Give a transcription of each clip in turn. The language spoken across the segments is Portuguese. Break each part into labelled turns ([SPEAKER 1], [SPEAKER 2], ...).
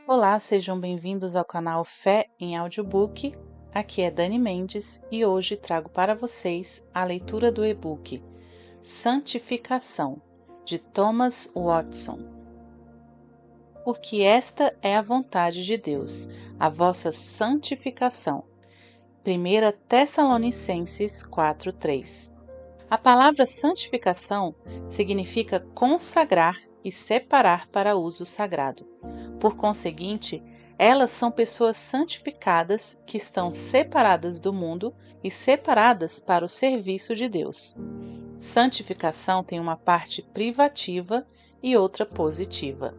[SPEAKER 1] Olá, sejam bem-vindos ao canal Fé em Audiobook. Aqui é Dani Mendes e hoje trago para vocês a leitura do e-book Santificação, de Thomas Watson. Porque esta é a vontade de Deus, a vossa santificação. 1 Tessalonicenses 4:3. A palavra santificação significa consagrar e separar para uso sagrado. Por conseguinte, elas são pessoas santificadas que estão separadas do mundo e separadas para o serviço de Deus. Santificação tem uma parte privativa e outra positiva.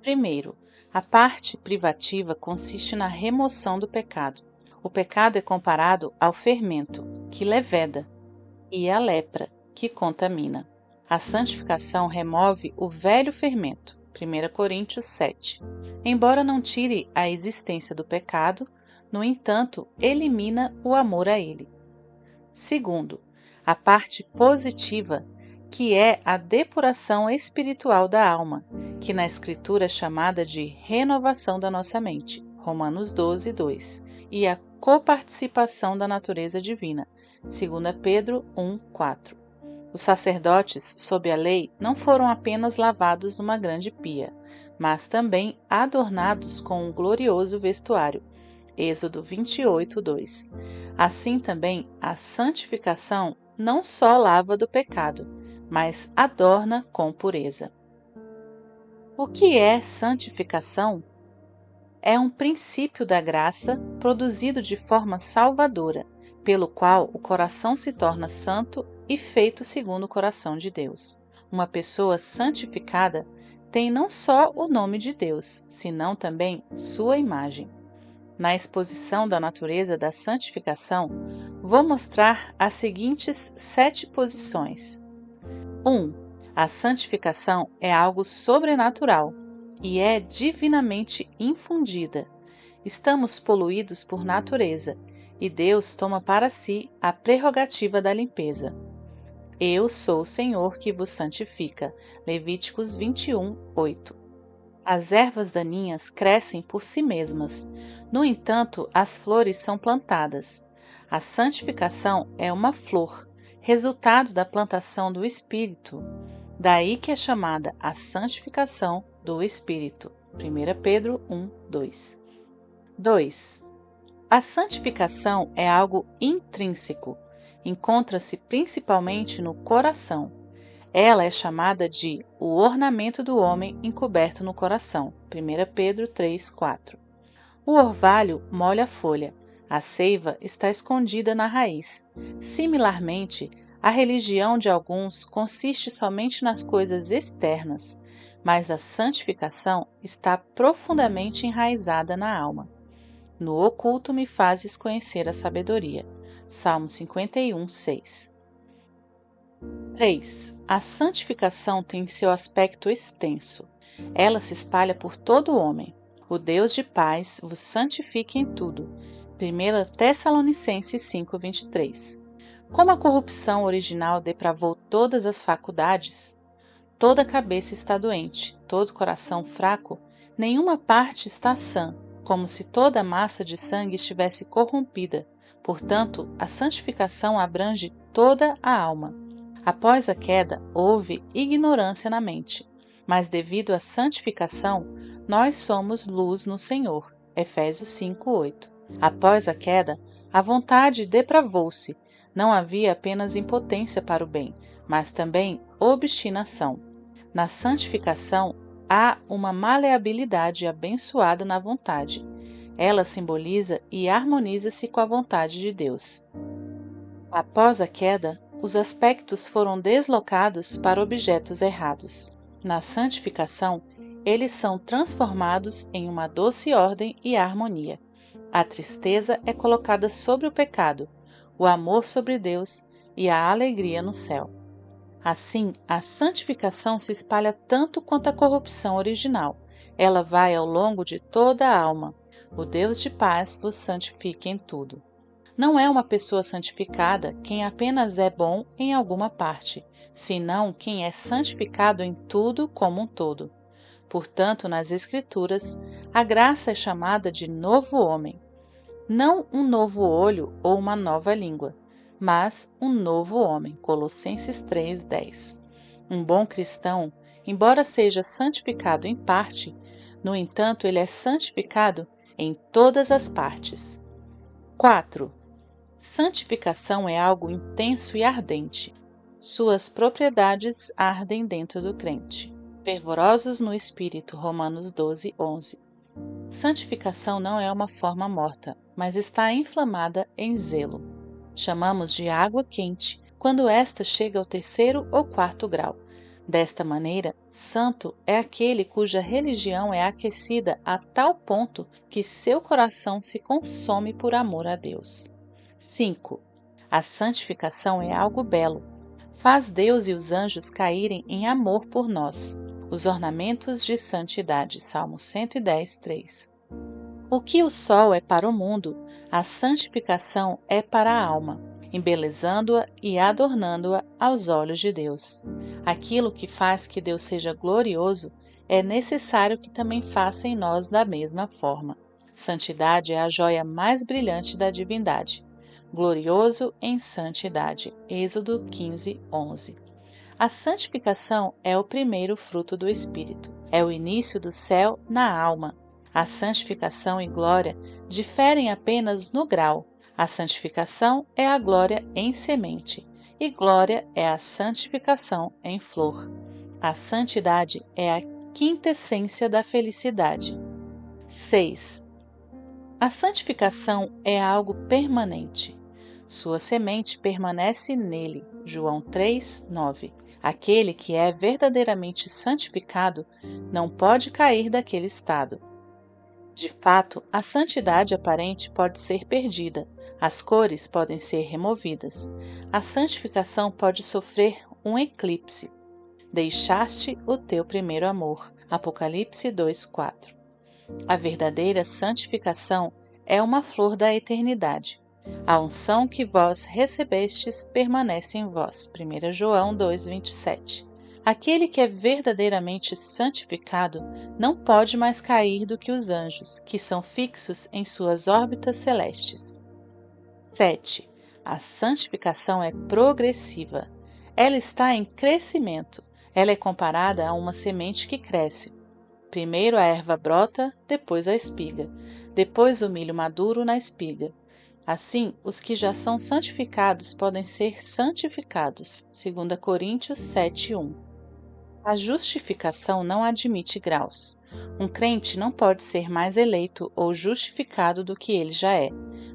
[SPEAKER 1] Primeiro, a parte privativa consiste na remoção do pecado. O pecado é comparado ao fermento, que leveda, e à lepra, que contamina. A santificação remove o velho fermento. 1 Coríntios 7. Embora não tire a existência do pecado, no entanto, elimina o amor a ele. Segundo, a parte positiva, que é a depuração espiritual da alma, que na Escritura é chamada de renovação da nossa mente, Romanos 12:2, e a coparticipação da natureza divina, 2 Pedro 1:4. Os sacerdotes, sob a lei, não foram apenas lavados numa grande pia, mas também adornados com um glorioso vestuário. Êxodo 28:2. Assim também, a santificação não só lava do pecado, mas adorna com pureza. O que é santificação? É um princípio da graça produzido de forma salvadora, pelo qual o coração se torna santo e feito segundo o coração de Deus. Uma pessoa santificada tem não só o nome de Deus, senão também sua imagem. Na exposição da natureza da santificação, vou mostrar as seguintes 7 posições. 1. A santificação é algo sobrenatural e é divinamente infundida. Estamos poluídos por natureza e Deus toma para si a prerrogativa da limpeza. Eu sou o Senhor que vos santifica. Levíticos 21:8. As ervas daninhas crescem por si mesmas. No entanto, as flores são plantadas. A santificação é uma flor, resultado da plantação do Espírito. Daí que é chamada a santificação do Espírito. 1 Pedro 1:2. 2. A santificação é algo intrínseco. Encontra-se principalmente no coração. Ela é chamada de o ornamento do homem encoberto no coração. 1 Pedro 3:4. O orvalho molha a folha. A seiva está escondida na raiz. Similarmente, a religião de alguns consiste somente nas coisas externas, mas a santificação está profundamente enraizada na alma. No oculto me fazes conhecer a sabedoria. Salmo 51:6. 3. A santificação tem seu aspecto extenso. Ela se espalha por todo o homem. O Deus de paz vos santifique em tudo. 1 Tessalonicenses 5:23. Como a corrupção original depravou todas as faculdades, toda a cabeça está doente, todo coração fraco, nenhuma parte está sã, como se toda a massa de sangue estivesse corrompida. Portanto, a santificação abrange toda a alma. Após a queda, houve ignorância na mente, mas devido à santificação, nós somos luz no Senhor. Efésios 5:8. Após a queda, a vontade depravou-se. Não havia apenas impotência para o bem, mas também obstinação. Na santificação, há uma maleabilidade abençoada na vontade. Ela simboliza e harmoniza-se com a vontade de Deus. Após a queda, os aspectos foram deslocados para objetos errados. Na santificação, eles são transformados em uma doce ordem e harmonia. A tristeza é colocada sobre o pecado, o amor sobre Deus e a alegria no céu. Assim, a santificação se espalha tanto quanto a corrupção original. Ela vai ao longo de toda a alma. O Deus de paz vos santifique em tudo. Não é uma pessoa santificada quem apenas é bom em alguma parte, senão quem é santificado em tudo como um todo. Portanto, nas Escrituras, a graça é chamada de novo homem. Não um novo olho ou uma nova língua, mas um novo homem. Colossenses 3:10. Um bom cristão, embora seja santificado em parte, no entanto, ele é santificado em todas as partes. 4. Santificação é algo intenso e ardente. Suas propriedades ardem dentro do crente. Fervorosos no Espírito, Romanos 12:11. Santificação não é uma forma morta, mas está inflamada em zelo. Chamamos de água quente quando esta chega ao 3º ou 4º grau. Desta maneira, santo é aquele cuja religião é aquecida a tal ponto que seu coração se consome por amor a Deus. 5. A santificação é algo belo. Faz Deus e os anjos caírem em amor por nós. Os ornamentos de santidade. Salmo 110:3. O que o sol é para o mundo, a santificação é para a alma, embelezando-a e adornando-a aos olhos de Deus. Aquilo que faz que Deus seja glorioso é necessário que também faça em nós da mesma forma. Santidade é a joia mais brilhante da divindade. Glorioso em santidade. Êxodo 15:11. A santificação é o primeiro fruto do Espírito. É o início do céu na alma. A santificação e glória diferem apenas no grau. A santificação é a glória em semente, e glória é a santificação em flor. A santidade é a quintessência da felicidade. 6. A santificação é algo permanente. Sua semente permanece nele. João 3:9. Aquele que é verdadeiramente santificado não pode cair daquele estado. De fato, a santidade aparente pode ser perdida, as cores podem ser removidas, a santificação pode sofrer um eclipse. Deixaste o teu primeiro amor. Apocalipse 2:4. A verdadeira santificação é uma flor da eternidade. A unção que vós recebestes permanece em vós. 1 João 2:27. Aquele que é verdadeiramente santificado não pode mais cair do que os anjos, que são fixos em suas órbitas celestes. 7. A santificação é progressiva. Ela está em crescimento. Ela é comparada a uma semente que cresce. Primeiro a erva brota, depois a espiga, depois o milho maduro na espiga. Assim, os que já são santificados podem ser santificados. 2 Coríntios 7:1. A justificação não admite graus. Um crente não pode ser mais eleito ou justificado do que ele já é,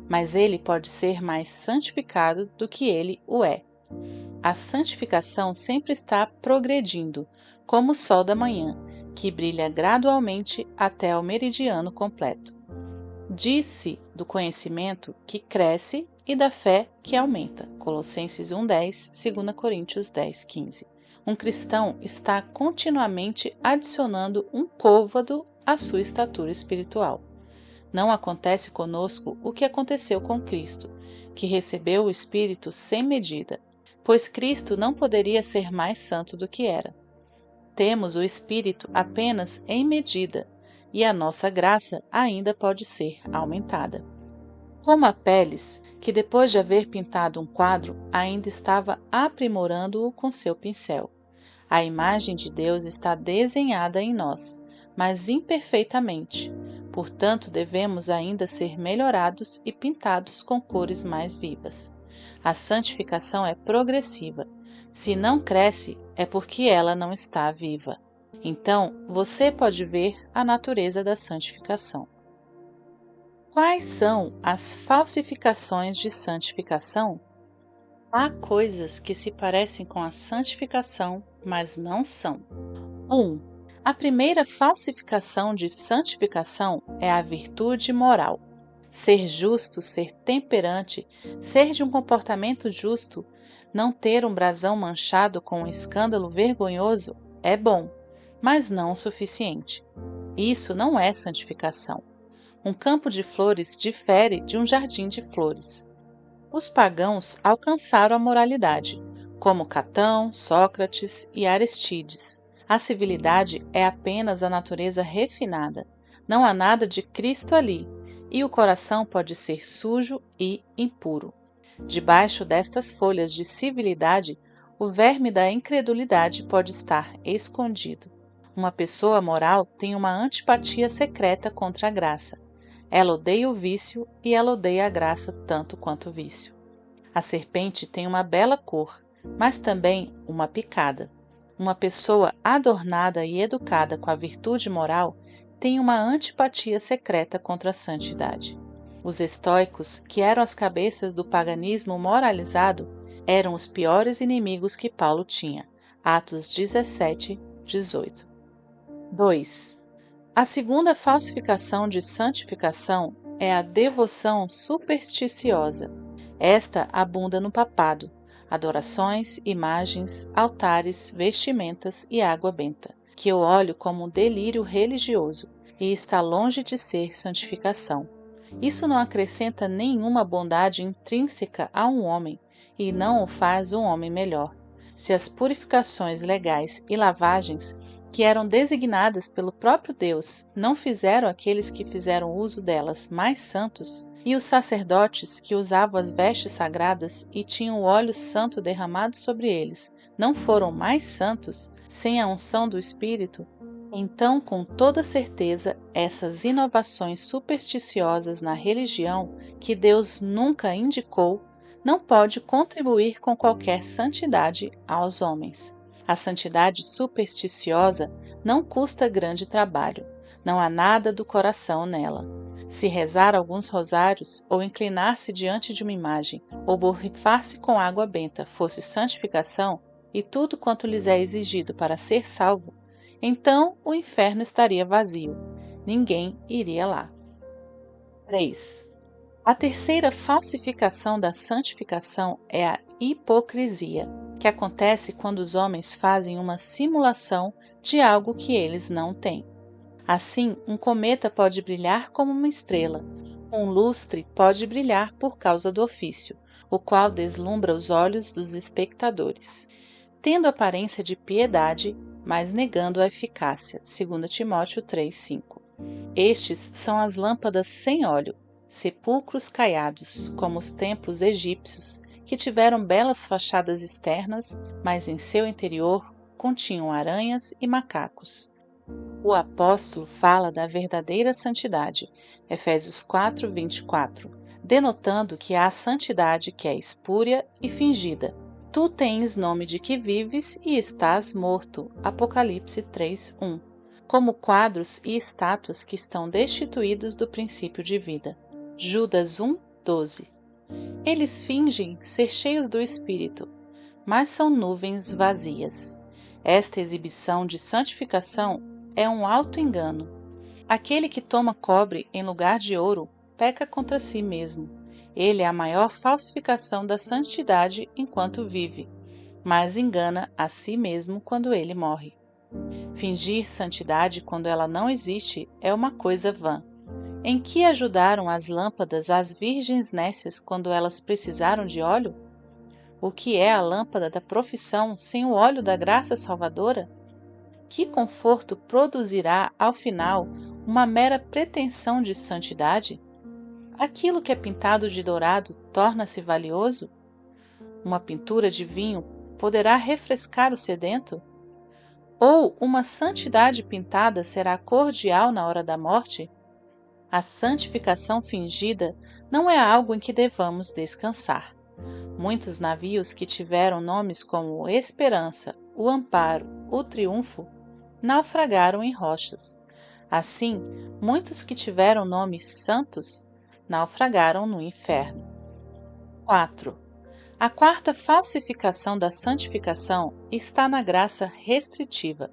[SPEAKER 1] mas ele pode ser mais santificado do que ele o é. A santificação sempre está progredindo, como o sol da manhã, que brilha gradualmente até ao meridiano completo. Diz-se do conhecimento que cresce e da fé que aumenta. Colossenses 1:10, 2 Coríntios 10:15. Um cristão está continuamente adicionando um côvado à sua estatura espiritual. Não acontece conosco o que aconteceu com Cristo, que recebeu o Espírito sem medida, pois Cristo não poderia ser mais santo do que era. Temos o Espírito apenas em medida, e a nossa graça ainda pode ser aumentada. Como Apelles, que depois de haver pintado um quadro, ainda estava aprimorando-o com seu pincel. A imagem de Deus está desenhada em nós, mas imperfeitamente. Portanto, devemos ainda ser melhorados e pintados com cores mais vivas. A santificação é progressiva. Se não cresce, é porque ela não está viva. Então, você pode ver a natureza da santificação. Quais são as falsificações de santificação? Há coisas que se parecem com a santificação, mas não são. 1. A primeira falsificação de santificação é a virtude moral. Ser justo, ser temperante, ser de um comportamento justo, não ter um brasão manchado com um escândalo vergonhoso é bom, mas não o suficiente. Isso não é santificação. Um campo de flores difere de um jardim de flores. Os pagãos alcançaram a moralidade, como Catão, Sócrates e Aristides. A civilidade é apenas a natureza refinada. Não há nada de Cristo ali, e o coração pode ser sujo e impuro. Debaixo destas folhas de civilidade, o verme da incredulidade pode estar escondido. Uma pessoa moral tem uma antipatia secreta contra a graça. Ela odeia o vício e ela odeia a graça tanto quanto o vício. A serpente tem uma bela cor, mas também uma picada. Uma pessoa adornada e educada com a virtude moral tem uma antipatia secreta contra a santidade. Os estoicos, que eram as cabeças do paganismo moralizado, eram os piores inimigos que Paulo tinha. Atos 17, 18. 2. A segunda falsificação de santificação é a devoção supersticiosa. Esta abunda no papado, adorações, imagens, altares, vestimentas e água benta, que eu olho como um delírio religioso e está longe de ser santificação. Isso não acrescenta nenhuma bondade intrínseca a um homem e não o faz um homem melhor. Se as purificações legais e lavagens que eram designadas pelo próprio Deus não fizeram aqueles que fizeram uso delas mais santos, e os sacerdotes que usavam as vestes sagradas e tinham o óleo santo derramado sobre eles não foram mais santos sem a unção do Espírito, então, com toda certeza, essas inovações supersticiosas na religião que Deus nunca indicou não pode contribuir com qualquer santidade aos homens. A santidade supersticiosa não custa grande trabalho, não há nada do coração nela. Se rezar alguns rosários, ou inclinar-se diante de uma imagem, ou borrifar-se com água benta fosse santificação, e tudo quanto lhes é exigido para ser salvo, então o inferno estaria vazio, ninguém iria lá. 3. A terceira falsificação da santificação é a hipocrisia, que acontece quando os homens fazem uma simulação de algo que eles não têm. Assim, um cometa pode brilhar como uma estrela, um lustre pode brilhar por causa do ofício, o qual deslumbra os olhos dos espectadores, tendo aparência de piedade, mas negando a eficácia. 2 Timóteo 3,5. Estes são as lâmpadas sem óleo, sepulcros caiados, como os templos egípcios, que tiveram belas fachadas externas, mas em seu interior continham aranhas e macacos. O apóstolo fala da verdadeira santidade, Efésios 4:24, denotando que há santidade que é espúria e fingida. Tu tens nome de que vives e estás morto, Apocalipse 3:1, como quadros e estátuas que estão destituídos do princípio de vida, Judas 1:12. Eles fingem ser cheios do Espírito, mas são nuvens vazias. Esta exibição de santificação é um auto-engano. Aquele que toma cobre em lugar de ouro peca contra si mesmo. Ele é a maior falsificação da santidade enquanto vive, mas engana a si mesmo quando ele morre. Fingir santidade quando ela não existe é uma coisa vã. Em que ajudaram as lâmpadas às virgens nécias quando elas precisaram de óleo? O que é a lâmpada da profissão sem o óleo da graça salvadora? Que conforto produzirá, ao final, uma mera pretensão de santidade? Aquilo que é pintado de dourado torna-se valioso? Uma pintura de vinho poderá refrescar o sedento? Ou uma santidade pintada será cordial na hora da morte? A santificação fingida não é algo em que devamos descansar. Muitos navios que tiveram nomes como Esperança, o Amparo, o Triunfo, naufragaram em rochas. Assim, muitos que tiveram nomes santos naufragaram no inferno. 4. A quarta falsificação da santificação está na graça restritiva,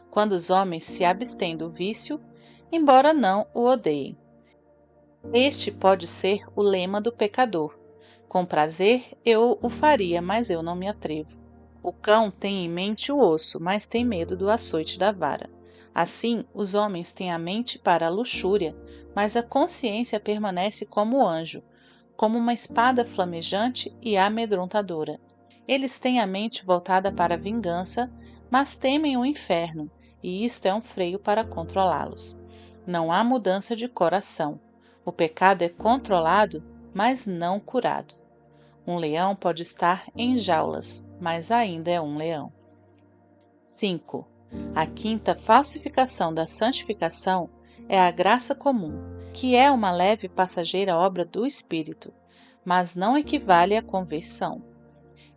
[SPEAKER 1] quando os homens se abstêm do vício, embora não o odeiem. Este pode ser o lema do pecador. Com prazer eu o faria, mas eu não me atrevo. O cão tem em mente o osso, mas tem medo do açoite da vara. Assim, os homens têm a mente para a luxúria, mas a consciência permanece como anjo, como uma espada flamejante e amedrontadora. Eles têm a mente voltada para a vingança, mas temem o inferno, e isto é um freio para controlá-los. Não há mudança de coração. O pecado é controlado, mas não curado. Um leão pode estar em jaulas, mas ainda é um leão. 5. A quinta falsificação da santificação é a graça comum, que é uma leve e passageira obra do Espírito, mas não equivale à conversão.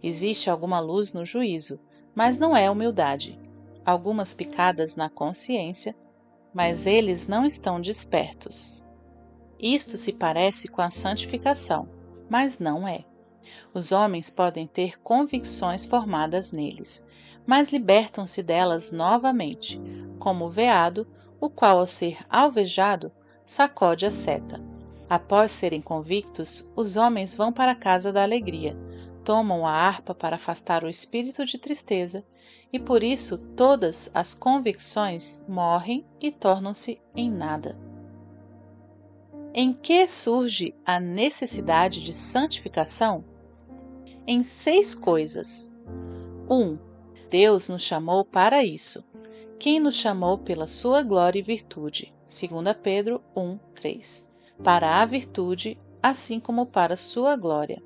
[SPEAKER 1] Existe alguma luz no juízo, mas não é humildade. Algumas picadas na consciência, mas eles não estão despertos. Isto se parece com a santificação, mas não é. Os homens podem ter convicções formadas neles, mas libertam-se delas novamente, como o veado, o qual, ao ser alvejado, sacode a seta. Após serem convictos, os homens vão para a casa da alegria, tomam a harpa para afastar o espírito de tristeza, e por isso todas as convicções morrem e tornam-se em nada. Em que surge a necessidade de santificação? Em 6 coisas. 1. Deus nos chamou para isso. Quem nos chamou pela sua glória e virtude? 2 Pedro 1:3. Para a virtude, assim como para a sua glória.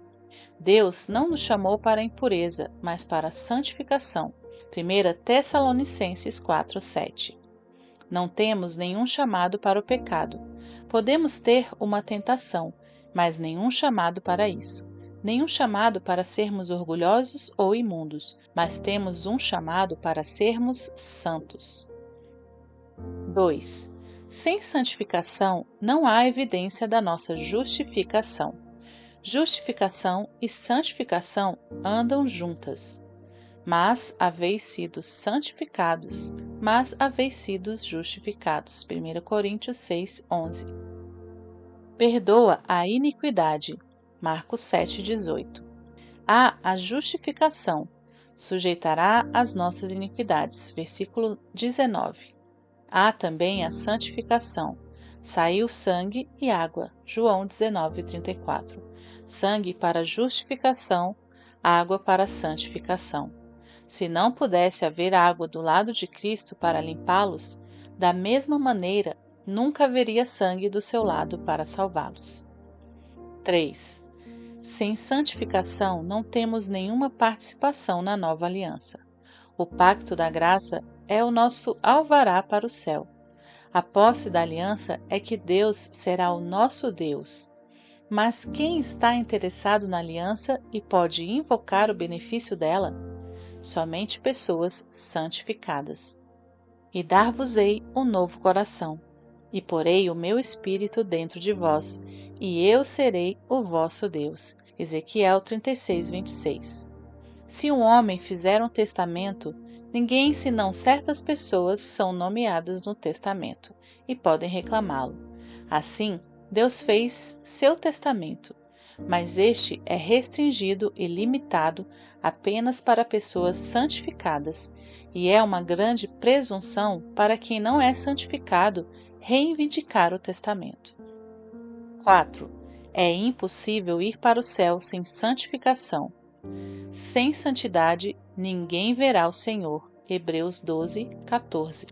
[SPEAKER 1] Deus não nos chamou para a impureza, mas para a santificação. 1 Tessalonicenses 4:7. Não temos nenhum chamado para o pecado. Podemos ter uma tentação, mas nenhum chamado para isso. Nenhum chamado para sermos orgulhosos ou imundos, mas temos um chamado para sermos santos. 2. Sem santificação não há evidência da nossa justificação. Justificação e santificação andam juntas. Mas haveis sido santificados, mas haveis sido justificados. 1 Coríntios 6:11. Perdoa a iniquidade. Marcos 7:18. Há a justificação. Sujeitará as nossas iniquidades. Versículo 19. Há também a santificação. Saiu sangue e água. João 19:34. Sangue para justificação, água para santificação. Se não pudesse haver água do lado de Cristo para limpá-los, da mesma maneira, nunca haveria sangue do seu lado para salvá-los. 3. Sem santificação não temos nenhuma participação na nova aliança. O pacto da graça é o nosso alvará para o céu. A posse da aliança é que Deus será o nosso Deus. Mas quem está interessado na aliança e pode invocar o benefício dela? Somente pessoas santificadas. E dar-vos-ei um novo coração, e porei o meu espírito dentro de vós, e eu serei o vosso Deus. Ezequiel 36:26. Se um homem fizer um testamento, ninguém senão certas pessoas são nomeadas no testamento e podem reclamá-lo. Assim, Deus fez seu testamento, mas este é restringido e limitado apenas para pessoas santificadas, e é uma grande presunção para quem não é santificado reivindicar o testamento. 4. É impossível ir para o céu sem santificação. Sem santidade, ninguém verá o Senhor. Hebreus 12:14.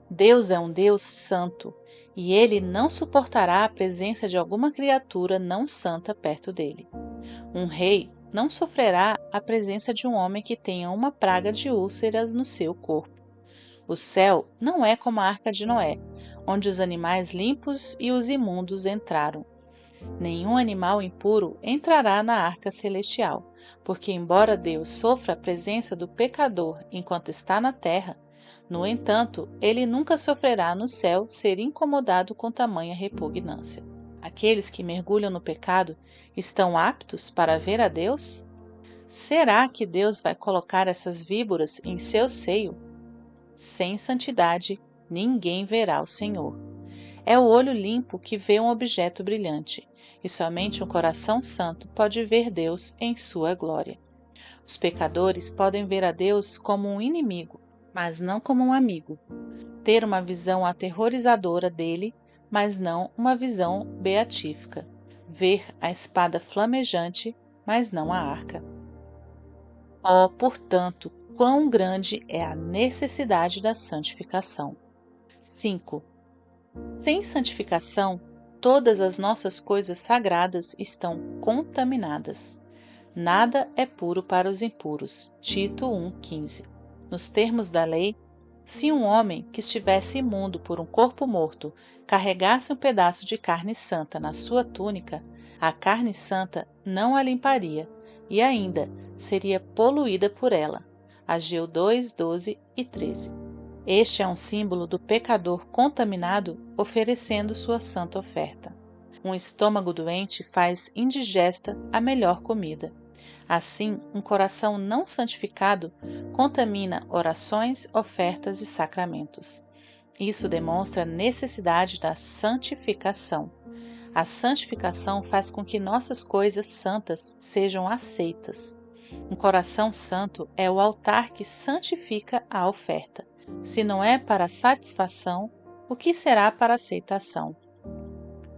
[SPEAKER 1] Deus é um Deus santo, e ele não suportará a presença de alguma criatura não santa perto dele. Um rei não sofrerá a presença de um homem que tenha uma praga de úlceras no seu corpo. O céu não é como a arca de Noé, onde os animais limpos e os imundos entraram. Nenhum animal impuro entrará na arca celestial, porque, embora Deus sofra a presença do pecador enquanto está na terra, no entanto, ele nunca sofrerá no céu ser incomodado com tamanha repugnância. Aqueles que mergulham no pecado estão aptos para ver a Deus? Será que Deus vai colocar essas víboras em seu seio? Sem santidade, ninguém verá o Senhor. É o olho limpo que vê um objeto brilhante, e somente um coração santo pode ver Deus em sua glória. Os pecadores podem ver a Deus como um inimigo, mas não como um amigo. Ter uma visão aterrorizadora dele, mas não uma visão beatífica. Ver a espada flamejante, mas não a arca. Oh, portanto, quão grande é a necessidade da santificação. 5. Sem santificação, todas as nossas coisas sagradas estão contaminadas. Nada é puro para os impuros. Tito 1,15. Nos termos da lei, se um homem que estivesse imundo por um corpo morto carregasse um pedaço de carne santa na sua túnica, a carne santa não a limparia e ainda seria poluída por ela. Ageu 2, 12 e 13. Este é um símbolo do pecador contaminado oferecendo sua santa oferta. Um estômago doente faz indigesta a melhor comida. Assim, um coração não santificado contamina orações, ofertas e sacramentos. Isso demonstra a necessidade da santificação. A santificação faz com que nossas coisas santas sejam aceitas. Um coração santo é o altar que santifica a oferta. Se não é para satisfação, o que será para aceitação?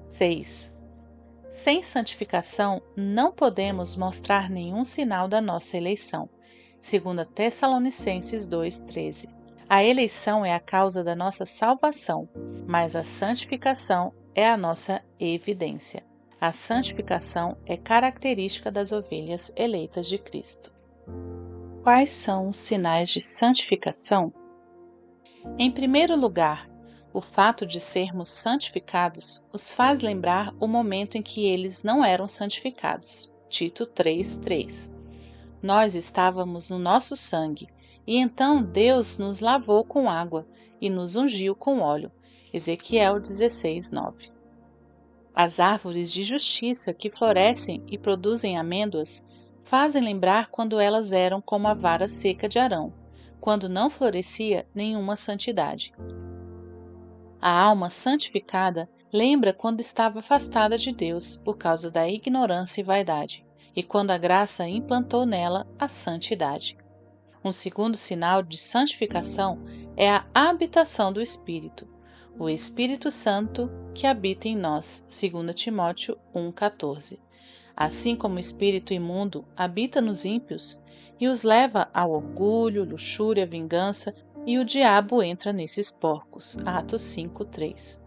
[SPEAKER 1] 6. Sem santificação, não podemos mostrar nenhum sinal da nossa eleição. 2 Tessalonicenses 2,13. A eleição é a causa da nossa salvação, mas a santificação é a nossa evidência. A santificação é característica das ovelhas eleitas de Cristo. Quais são os sinais de santificação? Em primeiro lugar, o fato de sermos santificados os faz lembrar o momento em que eles não eram santificados. Tito 3:3. Nós estávamos no nosso sangue, e então Deus nos lavou com água e nos ungiu com óleo. Ezequiel 16:9. As árvores de justiça que florescem e produzem amêndoas fazem lembrar quando elas eram como a vara seca de Arão, quando não florescia nenhuma santidade. A alma santificada lembra quando estava afastada de Deus por causa da ignorância e vaidade, e quando a graça implantou nela a santidade. Um segundo sinal de santificação é a habitação do Espírito, o Espírito Santo que habita em nós, 2 Timóteo 1,14. Assim como o espírito imundo habita nos ímpios e os leva ao orgulho, luxúria, vingança, e o diabo entra nesses porcos. Atos 5:3.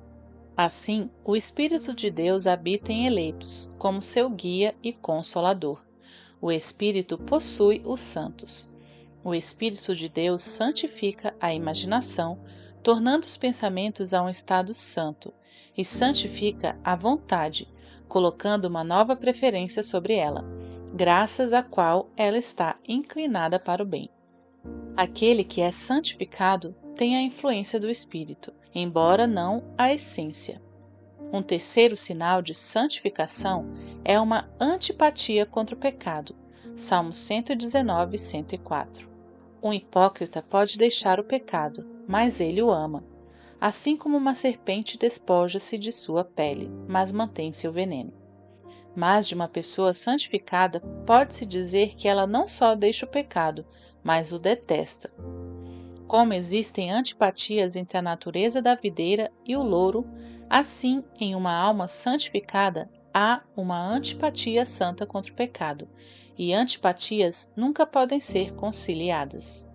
[SPEAKER 1] Assim, o Espírito de Deus habita em eleitos, como seu guia e consolador. O Espírito possui os santos. O Espírito de Deus santifica a imaginação, tornando os pensamentos a um estado santo, e santifica a vontade, colocando uma nova preferência sobre ela, graças à qual ela está inclinada para o bem. Aquele que é santificado tem a influência do Espírito, embora não a essência. Um terceiro sinal de santificação é uma antipatia contra o pecado. Salmo 119, 104. Um hipócrita pode deixar o pecado, mas ele o ama. Assim como uma serpente despoja-se de sua pele, mas mantém seu veneno. Mas de uma pessoa santificada pode-se dizer que ela não só deixa o pecado, mas o detesta. Como existem antipatias entre a natureza da videira e o louro, assim em uma alma santificada há uma antipatia santa contra o pecado, e antipatias nunca podem ser conciliadas.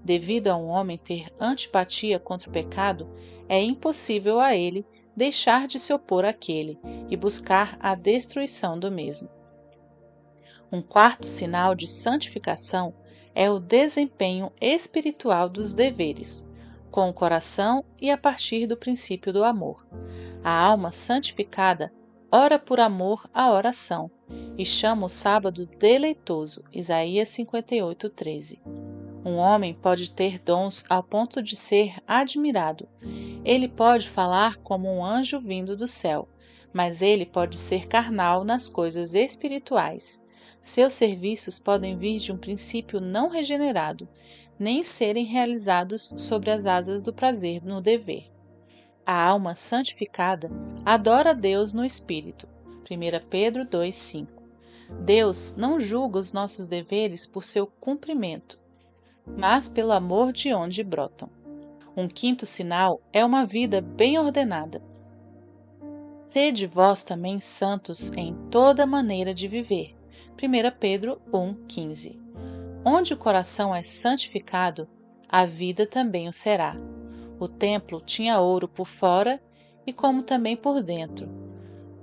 [SPEAKER 1] Devido a um homem ter antipatia contra o pecado, é impossível a ele deixar de se opor àquele e buscar a destruição do mesmo. Um quarto sinal de santificação é o desempenho espiritual dos deveres, com o coração e a partir do princípio do amor. A alma santificada ora por amor à oração e chama o sábado deleitoso, Isaías 58:13. Um homem pode ter dons ao ponto de ser admirado. Ele pode falar como um anjo vindo do céu, mas ele pode ser carnal nas coisas espirituais. Seus serviços podem vir de um princípio não regenerado, nem serem realizados sobre as asas do prazer no dever. A alma santificada adora a Deus no Espírito. 1 Pedro 2,5. Deus não julga os nossos deveres por seu cumprimento, mas pelo amor de onde brotam. Um quinto sinal é uma vida bem ordenada. Sede vós também santos em toda maneira de viver. 1 Pedro 1,15. Onde o coração é santificado, a vida também o será. O templo tinha ouro por fora e como também por dentro.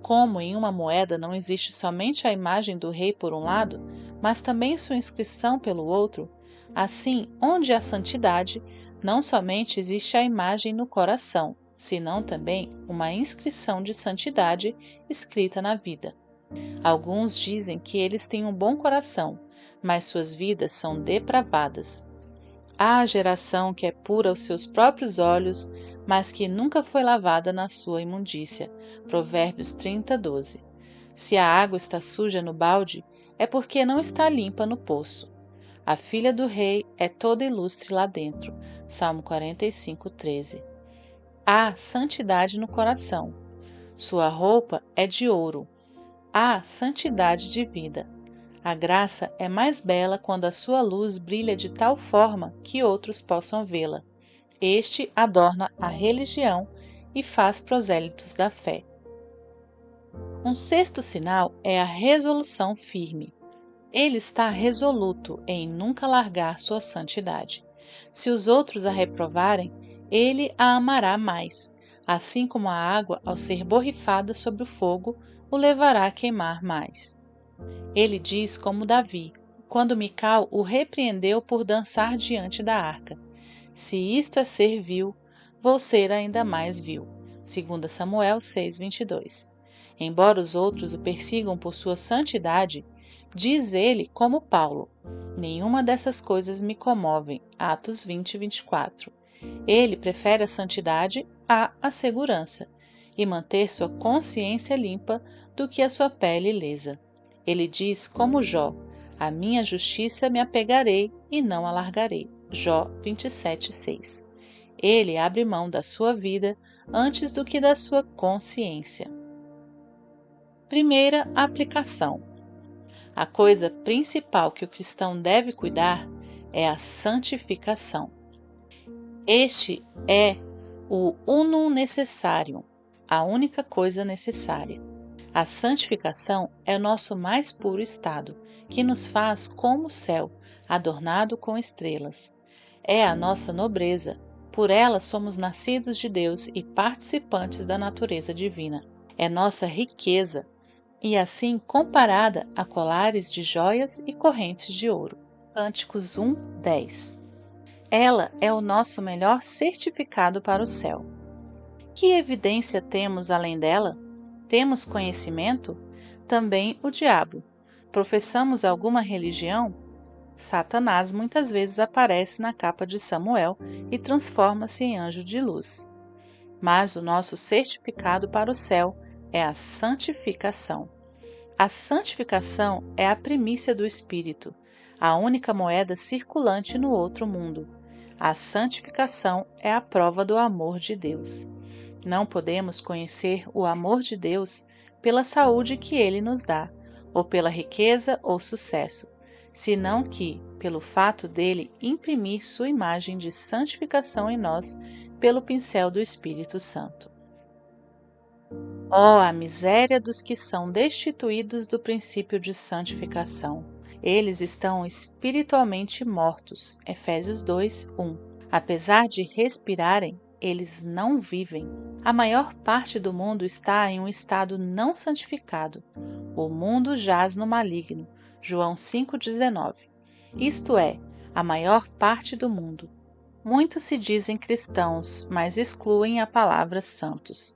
[SPEAKER 1] Como em uma moeda não existe somente a imagem do rei por um lado, mas também sua inscrição pelo outro, assim, onde há santidade, não somente existe a imagem no coração, senão também uma inscrição de santidade escrita na vida. Alguns dizem que eles têm um bom coração, mas suas vidas são depravadas. Há a geração que é pura aos seus próprios olhos, mas que nunca foi lavada na sua imundícia. Provérbios 30:12. Se a água está suja no balde, é porque não está limpa no poço. A filha do rei é toda ilustre lá dentro. Salmo 45:13. Há santidade no coração. Sua roupa é de ouro. Há santidade de vida. A graça é mais bela quando a sua luz brilha de tal forma que outros possam vê-la. Este adorna a religião e faz prosélitos da fé. Um sexto sinal é a resolução firme. Ele está resoluto em nunca largar sua santidade. Se os outros a reprovarem, ele a amará mais, assim como a água, ao ser borrifada sobre o fogo, o levará a queimar mais. Ele diz como Davi, quando Mical o repreendeu por dançar diante da arca: Se isto é ser vil, vou ser ainda mais vil. 2 Samuel 6:22. Embora os outros o persigam por sua santidade, diz ele como Paulo: Nenhuma dessas coisas me comovem. Atos 20:24. Ele prefere a santidade à segurança e manter sua consciência limpa do que a sua pele lesa. Ele diz como Jó: A minha justiça me apegarei e não a largarei. Jó 27:6. Ele abre mão da sua vida antes do que da sua consciência. Primeira aplicação. A coisa principal que o cristão deve cuidar é a santificação. Este é o unum necessarium, a única coisa necessária. A santificação é o nosso mais puro estado, que nos faz como o céu, adornado com estrelas. É a nossa nobreza, por ela somos nascidos de Deus e participantes da natureza divina. É nossa riqueza, e assim comparada a colares de joias e correntes de ouro. Cânticos 1:10. Ela é o nosso melhor certificado para o céu. Que evidência temos além dela? Temos conhecimento? Também o diabo. Professamos alguma religião? Satanás muitas vezes aparece na capa de Samuel e transforma-se em anjo de luz. Mas o nosso certificado para o céu é a santificação. A santificação é a primícia do Espírito, a única moeda circulante no outro mundo. A santificação é a prova do amor de Deus. Não podemos conhecer o amor de Deus pela saúde que Ele nos dá, ou pela riqueza ou sucesso, senão que, pelo fato dele imprimir sua imagem de santificação em nós pelo pincel do Espírito Santo. Oh, a miséria dos que são destituídos do princípio de santificação! Eles estão espiritualmente mortos. Efésios 2:1. Apesar de respirarem, eles não vivem. A maior parte do mundo está em um estado não santificado. O mundo jaz no maligno. João 5:19. Isto é, a maior parte do mundo. Muitos se dizem cristãos, mas excluem a palavra santos.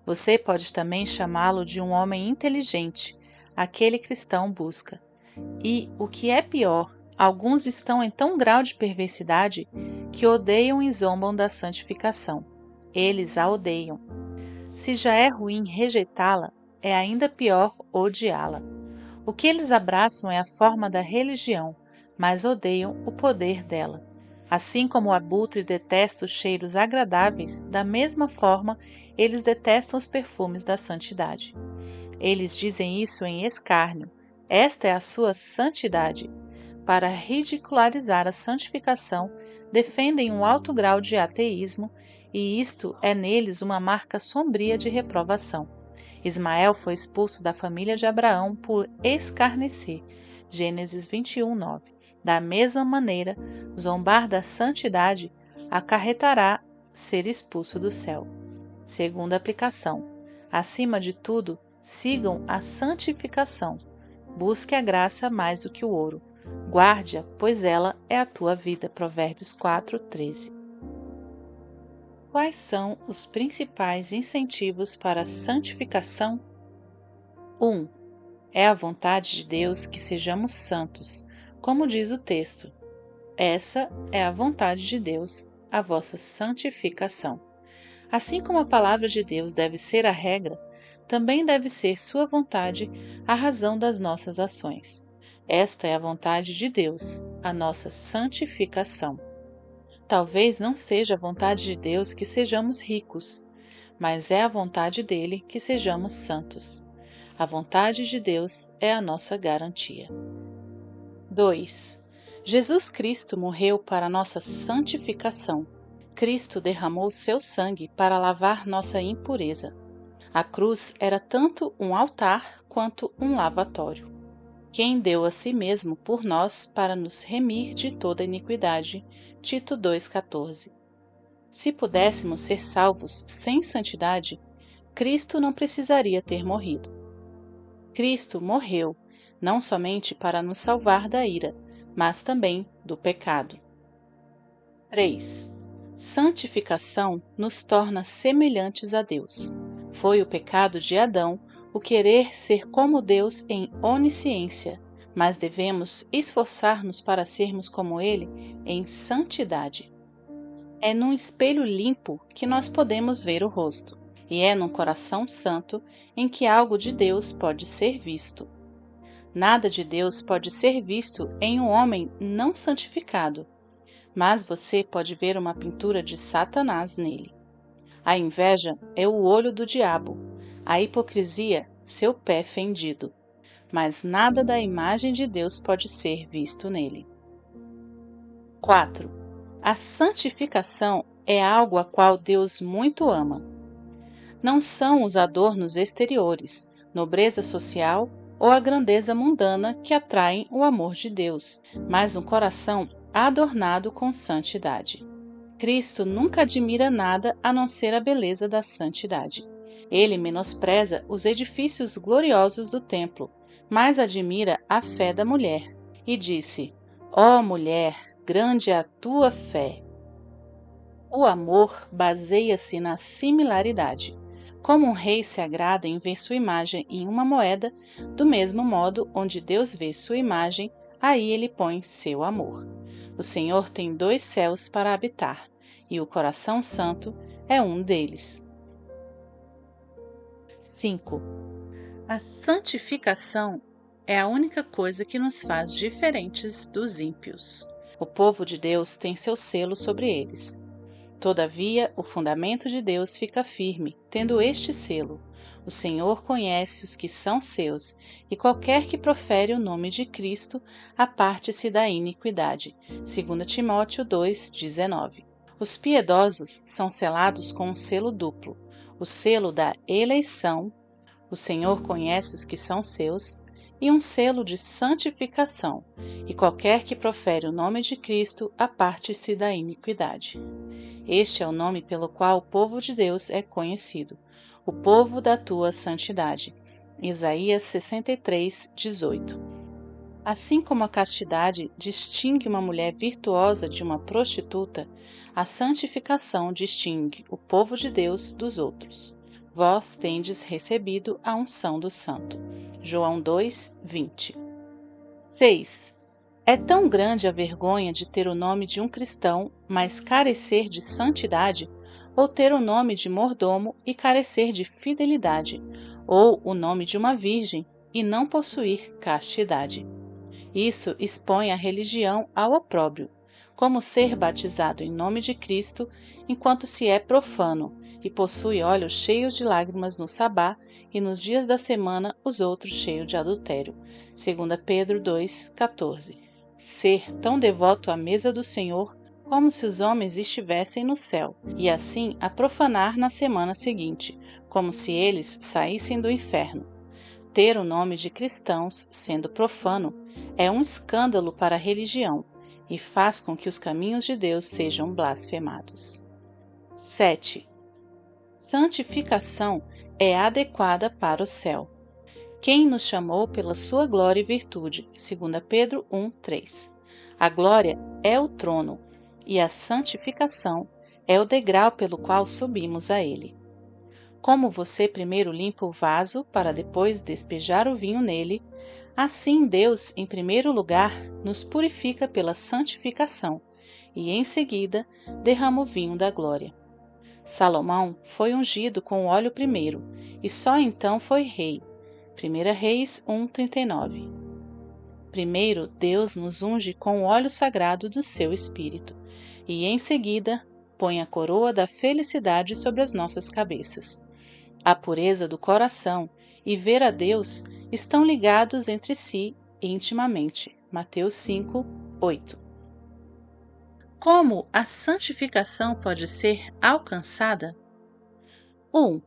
[SPEAKER 1] Você pode também chamá-lo de um homem inteligente. Aquele cristão busca. E, o que é pior, alguns estão em tão grau de perversidade que odeiam e zombam da santificação. Eles a odeiam. Se já é ruim rejeitá-la, é ainda pior odiá-la. O que eles abraçam é a forma da religião, mas odeiam o poder dela. Assim como o abutre detesta os cheiros agradáveis, da mesma forma eles detestam os perfumes da santidade. Eles dizem isso em escárnio. Esta é a sua santidade. Para ridicularizar a santificação, defendem um alto grau de ateísmo, e isto é neles uma marca sombria de reprovação. Ismael foi expulso da família de Abraão por escarnecer. Gênesis 21:9. Da mesma maneira, zombar da santidade acarretará ser expulso do céu. Segunda aplicação: acima de tudo, sigam a santificação. Busque a graça mais do que o ouro. Guarde-a, pois ela é a tua vida. Provérbios 4:13. Quais são os principais incentivos para a santificação? 1. É a vontade de Deus que sejamos santos, como diz o texto. Essa é a vontade de Deus, a vossa santificação. Assim como a palavra de Deus deve ser a regra, também deve ser sua vontade a razão das nossas ações. Esta é a vontade de Deus, a nossa santificação. Talvez não seja a vontade de Deus que sejamos ricos, mas é a vontade dele que sejamos santos. A vontade de Deus é a nossa garantia. 2. Jesus Cristo morreu para nossa santificação. Cristo derramou seu sangue para lavar nossa impureza. A cruz era tanto um altar quanto um lavatório. Quem deu a si mesmo por nós para nos remir de toda iniquidade. Tito 2,14. Se pudéssemos ser salvos sem santidade, Cristo não precisaria ter morrido. Cristo morreu, não somente para nos salvar da ira, mas também do pecado. 3. Santificação nos torna semelhantes a Deus. Foi o pecado de Adão o querer ser como Deus em onisciência, mas devemos esforçar-nos para sermos como Ele em santidade. É num espelho limpo que nós podemos ver o rosto, e é num coração santo em que algo de Deus pode ser visto. Nada de Deus pode ser visto em um homem não santificado, mas você pode ver uma pintura de Satanás nele. A inveja é o olho do diabo, a hipocrisia, seu pé fendido, mas nada da imagem de Deus pode ser visto nele. 4. A santificação é algo a qual Deus muito ama. Não são os adornos exteriores, nobreza social ou a grandeza mundana que atraem o amor de Deus, mas um coração adornado com santidade. Cristo nunca admira nada a não ser a beleza da santidade. Ele menospreza os edifícios gloriosos do templo, mas admira a fé da mulher, e disse: Ó mulher, grande é a tua fé. O amor baseia-se na similaridade. Como um rei se agrada em ver sua imagem em uma moeda, do mesmo modo onde Deus vê sua imagem, aí ele põe seu amor. O Senhor tem 2 céus para habitar, e o coração santo é um deles. 5. A santificação é a única coisa que nos faz diferentes dos ímpios. O povo de Deus tem seu selo sobre eles. Todavia, o fundamento de Deus fica firme, tendo este selo. O Senhor conhece os que são seus, e qualquer que profere o nome de Cristo, aparte-se da iniquidade. 2 Timóteo 2,19. Os piedosos são selados com um selo duplo, o selo da eleição, o Senhor conhece os que são seus, e um selo de santificação, e qualquer que profere o nome de Cristo, aparte-se da iniquidade. Este é o nome pelo qual o povo de Deus é conhecido, o povo da tua santidade. Isaías 63:18. Assim como a castidade distingue uma mulher virtuosa de uma prostituta, a santificação distingue o povo de Deus dos outros. Vós tendes recebido a unção do Santo. João 2:20. 6. É tão grande a vergonha de ter o nome de um cristão, mas carecer de santidade, ou ter o nome de mordomo e carecer de fidelidade, ou o nome de uma virgem e não possuir castidade. Isso expõe a religião ao opróbrio, como ser batizado em nome de Cristo enquanto se é profano e possui olhos cheios de lágrimas no sabá e nos dias da semana os outros cheios de adultério. 2 Pedro 2,14. Ser tão devoto à mesa do Senhor como se os homens estivessem no céu, e assim a profanar na semana seguinte, como se eles saíssem do inferno. ter o nome de cristãos sendo profano é um escândalo para a religião e faz com que os caminhos de Deus sejam blasfemados. 7. Santificação é adequada para o céu. Quem nos chamou pela sua glória e virtude, 2 Pedro 1:3. A glória é o trono e a santificação é o degrau pelo qual subimos a ele. Como você primeiro limpa o vaso para depois despejar o vinho nele, assim Deus, em primeiro lugar, nos purifica pela santificação e, em seguida, derrama o vinho da glória. Salomão foi ungido com óleo primeiro e só então foi rei. 1 Reis 1:39. Primeiro, Deus nos unge com o óleo sagrado do seu Espírito e, em seguida, põe a coroa da felicidade sobre as nossas cabeças. A pureza do coração e ver a Deus estão ligados entre si intimamente. Mateus 5:8. Como a santificação pode ser alcançada? 1.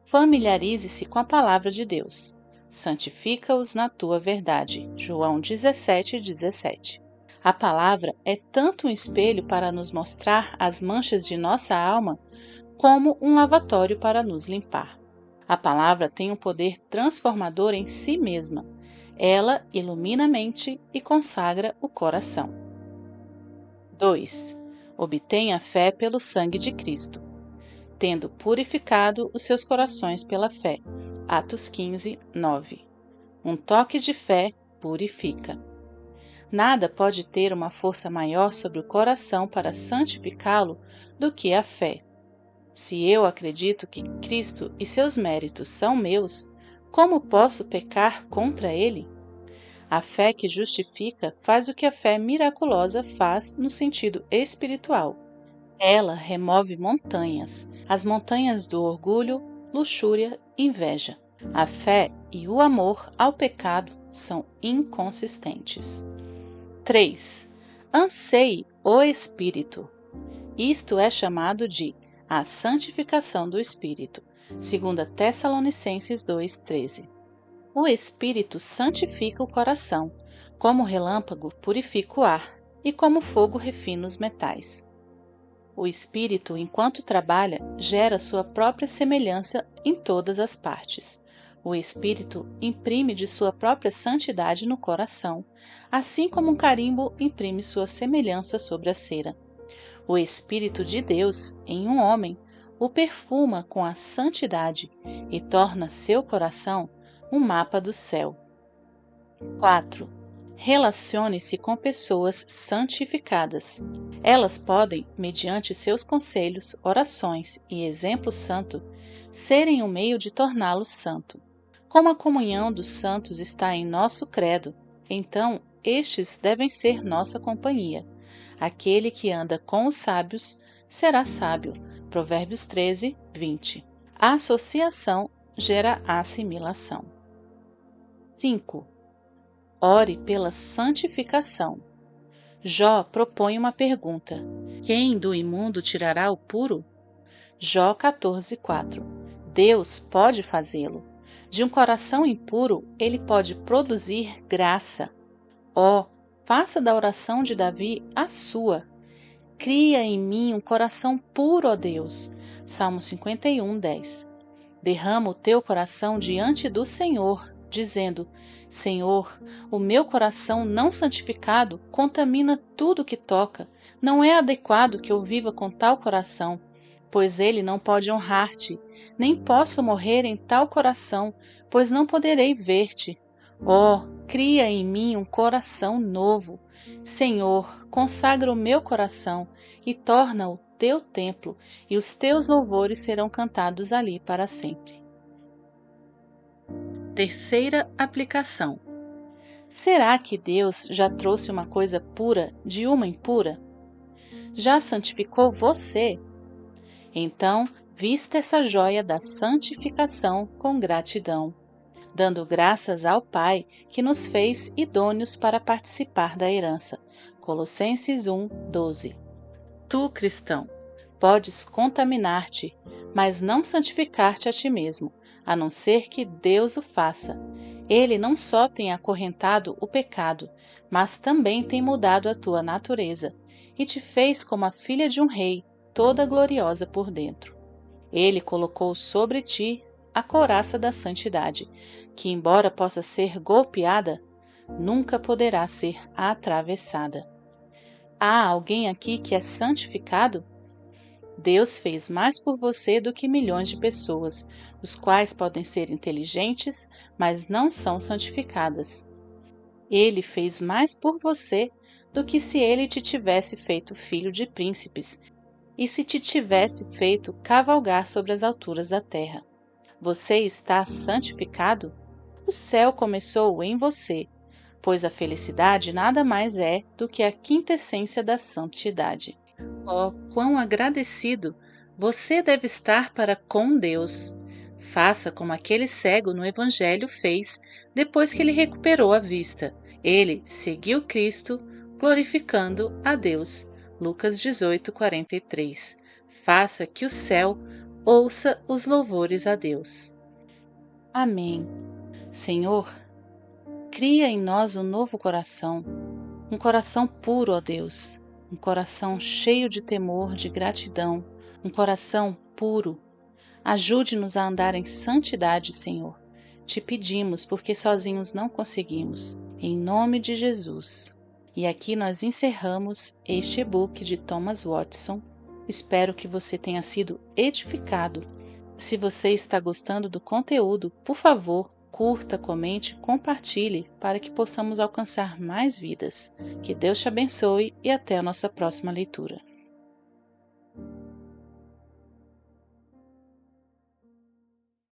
[SPEAKER 1] Familiarize-se com a palavra de Deus. Santifica-os na tua verdade. João 17:17. A palavra é tanto um espelho para nos mostrar as manchas de nossa alma, como um lavatório para nos limpar. A palavra tem um poder transformador em si mesma. Ela ilumina a mente e consagra o coração. 2. Obtenha fé pelo sangue de Cristo, tendo purificado os seus corações pela fé. Atos 15:9. Um toque de fé purifica. Nada pode ter uma força maior sobre o coração para santificá-lo do que a fé. Se eu acredito que Cristo e seus méritos são meus, como posso pecar contra ele? A fé que justifica faz o que a fé miraculosa faz no sentido espiritual. Ela remove montanhas, as montanhas do orgulho, luxúria e inveja. A fé e o amor ao pecado são inconsistentes. 3. Anseie o Espírito. Isto é chamado de a santificação do Espírito, 2 Tessalonicenses 2:13. O Espírito santifica o coração, como o relâmpago purifica o ar e como o fogo refina os metais. O Espírito, enquanto trabalha, gera sua própria semelhança em todas as partes. O Espírito imprime de sua própria santidade no coração, assim como um carimbo imprime sua semelhança sobre a cera. O Espírito de Deus, em um homem, o perfuma com a santidade e torna seu coração um mapa do céu. 4. Relacione-se com pessoas santificadas. Elas podem, mediante seus conselhos, orações e exemplo santo, serem um meio de torná-lo santo. Como a comunhão dos santos está em nosso credo, então estes devem ser nossa companhia. Aquele que anda com os sábios será sábio. Provérbios 13:20. A associação gera assimilação. 5. Ore pela santificação. Jó propõe uma pergunta: quem do imundo tirará o puro? Jó 14:4. Deus pode fazê-lo. De um coração impuro, ele pode produzir graça. Faça da oração de Davi a sua. Cria em mim um coração puro, ó Deus. Salmo 51:10. Derrama o teu coração diante do Senhor, dizendo: Senhor, o meu coração não santificado contamina tudo que toca. Não é adequado que eu viva com tal coração, pois ele não pode honrar-te. Nem posso morrer em tal coração, pois não poderei ver-te. Cria em mim um coração novo. Senhor, consagra o meu coração e torna-o teu templo, e os teus louvores serão cantados ali para sempre. Terceira aplicação. Será que Deus já trouxe uma coisa pura de uma impura? Já santificou você? Então, vista essa joia da santificação com gratidão, dando graças ao Pai que nos fez idôneos para participar da herança. Colossenses 1:12. Tu, cristão, podes contaminar-te, mas não santificar-te a ti mesmo, a não ser que Deus o faça. Ele não só tem acorrentado o pecado, mas também tem mudado a tua natureza e te fez como a filha de um rei, toda gloriosa por dentro. Ele colocou sobre ti a couraça da santidade, que, embora possa ser golpeada, nunca poderá ser atravessada. Há alguém aqui que é santificado? Deus fez mais por você do que milhões de pessoas, os quais podem ser inteligentes, mas não são santificadas. Ele fez mais por você do que se ele te tivesse feito filho de príncipes e se te tivesse feito cavalgar sobre as alturas da terra. Você está santificado? O céu começou em você, pois a felicidade nada mais é do que a quintessência da santidade. Oh, quão agradecido você deve estar para com Deus! Faça como aquele cego no Evangelho fez depois que ele recuperou a vista. Ele seguiu Cristo, glorificando a Deus. Lucas 18:43. Faça que o céu ouça os louvores a Deus. Amém. Senhor, cria em nós um novo coração, um coração puro, ó Deus, um coração cheio de temor, de gratidão, um coração puro. Ajude-nos a andar em santidade, Senhor. Te pedimos porque sozinhos não conseguimos. Em nome de Jesus. E aqui nós encerramos este e-book de Thomas Watson. Espero que você tenha sido edificado. Se você está gostando do conteúdo, por favor, curta, comente, compartilhe para que possamos alcançar mais vidas. Que Deus te abençoe e até a nossa próxima leitura.